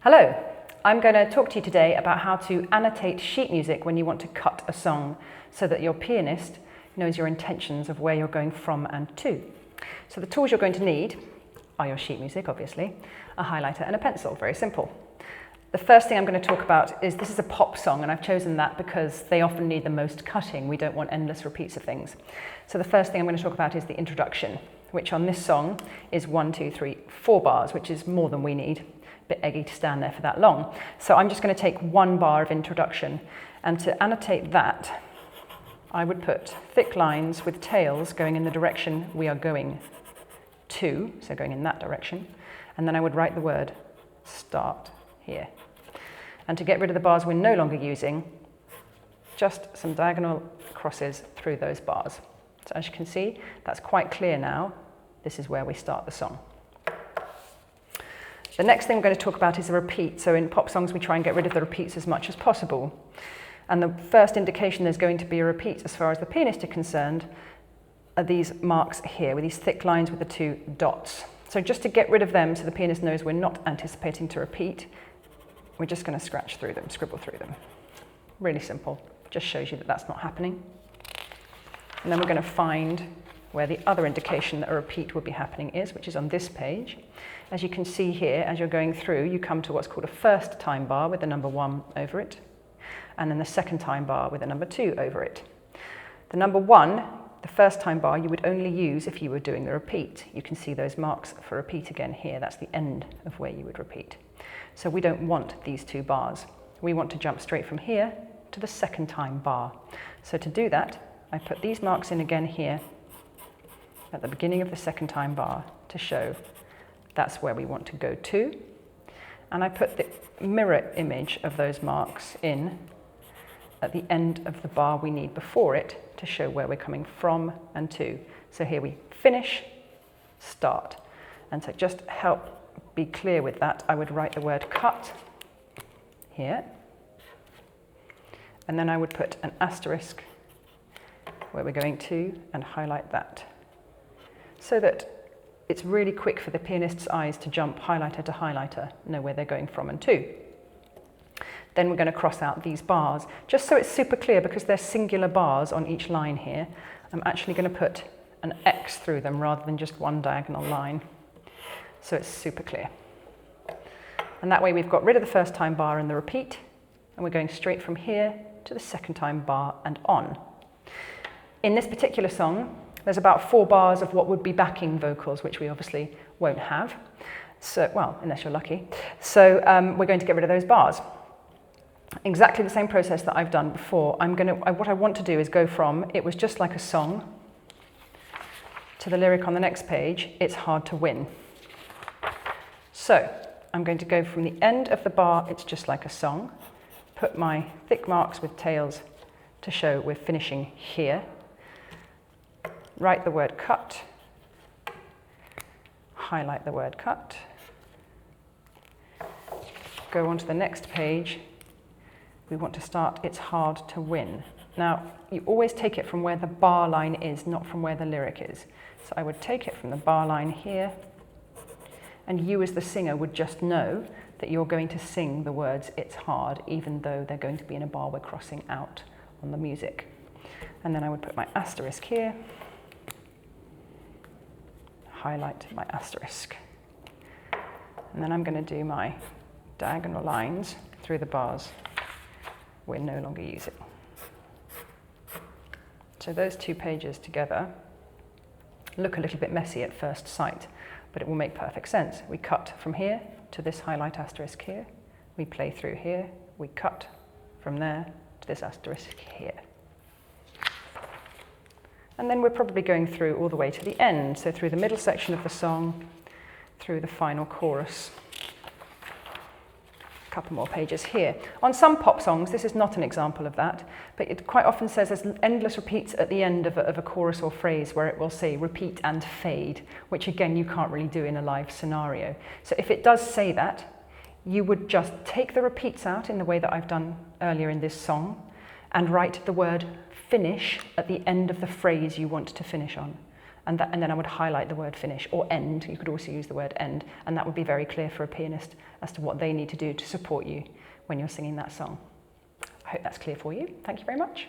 Hello, I'm going to talk to you today about how to annotate sheet music when you want to cut a song so that your pianist knows your intentions of where you're going from and to. So the tools you're going to need are your sheet music, obviously, a highlighter and a pencil, very simple. The first thing I'm going to talk about is this is a pop song, and I've chosen that because they often need the most cutting. We don't want endless repeats of things. So the first thing I'm going to talk about is the introduction, which on this song is 1, 2, 3, 4 bars, which is more than we need. Bit eggy to stand there for that long. So I'm just going to take 1 bar of introduction, and to annotate that, I would put thick lines with tails going in the direction we are going to, so going in that direction, and then I would write the word start here. And to get rid of the bars we're no longer using, just some diagonal crosses through those bars. So as you can see, that's quite clear now. This is where we start the song. The next thing we're going to talk about is a repeat. So in pop songs, we try and get rid of the repeats as much as possible. And the first indication there's going to be a repeat as far as the pianist is concerned are these marks here, with these thick lines with the 2 dots. So just to get rid of them so the pianist knows we're not anticipating to repeat, we're just going to scratch through them, scribble through them. Really simple, just shows you that that's not happening. And then we're going to find where the other indication that a repeat would be happening is, which is on this page. As you can see here, as you're going through, you come to what's called a first time bar with the number 1 over it, and then the second time bar with the number 2 over it. The number 1, the first time bar, you would only use if you were doing the repeat. You can see those marks for repeat again here. That's the end of where you would repeat. So we don't want these 2 bars. We want to jump straight from here to the second time bar. So to do that, I put these marks in again here at the beginning of the second time bar to show that's where we want to go to. And I put the mirror image of those marks in at the end of the bar we need before it to show where we're coming from and to. So here we finish, start. And to just help be clear with that, I would write the word cut here. And then I would put an asterisk where we're going to and highlight that, so that it's really quick for the pianist's eyes to jump highlighter to highlighter, know where they're going from and to. Then we're going to cross out these bars, just so it's super clear, because they're singular bars on each line here. I'm actually going to put an X through them rather than just 1 diagonal line, so it's super clear. And that way we've got rid of the first time bar and the repeat, and we're going straight from here to the second time bar and on. In this particular song, there's about 4 bars of what would be backing vocals, which we obviously won't have. So, well, unless you're lucky. So we're going to get rid of those bars. Exactly the same process that I've done before. What I want to do is go from "It was just like a song" to the lyric on the next page, "It's hard to win." So I'm going to go from the end of the bar, "It's just like a song," put my thick marks with tails to show we're finishing here. Write the word cut, highlight the word cut, go on to the next page. We want to start "It's hard to win." Now, you always take it from where the bar line is, not from where the lyric is. So I would take it from the bar line here, and you as the singer would just know that you're going to sing the words "it's hard," even though they're going to be in a bar we're crossing out on the music. And then I would put my asterisk here, highlight my asterisk. And then I'm going to do my diagonal lines through the bars we're no longer using. So those 2 pages together look a little bit messy at first sight, but it will make perfect sense. We cut from here to this highlight asterisk here. We play through here. We cut from there to this asterisk here. And then we're probably going through all the way to the end, so through the middle section of the song, through the final chorus. A couple more pages here. On some pop songs, this is not an example of that, but it quite often says there's endless repeats at the end of a chorus or phrase where it will say repeat and fade, which again you can't really do in a live scenario. So if it does say that, you would just take the repeats out in the way that I've done earlier in this song and write the word finish at the end of the phrase you want to finish on. and then I would highlight the word finish, or end. You could also use the word end, and that would be very clear for a pianist as to what they need to do to support you when you're singing that song. I hope that's clear for you. Thank you very much.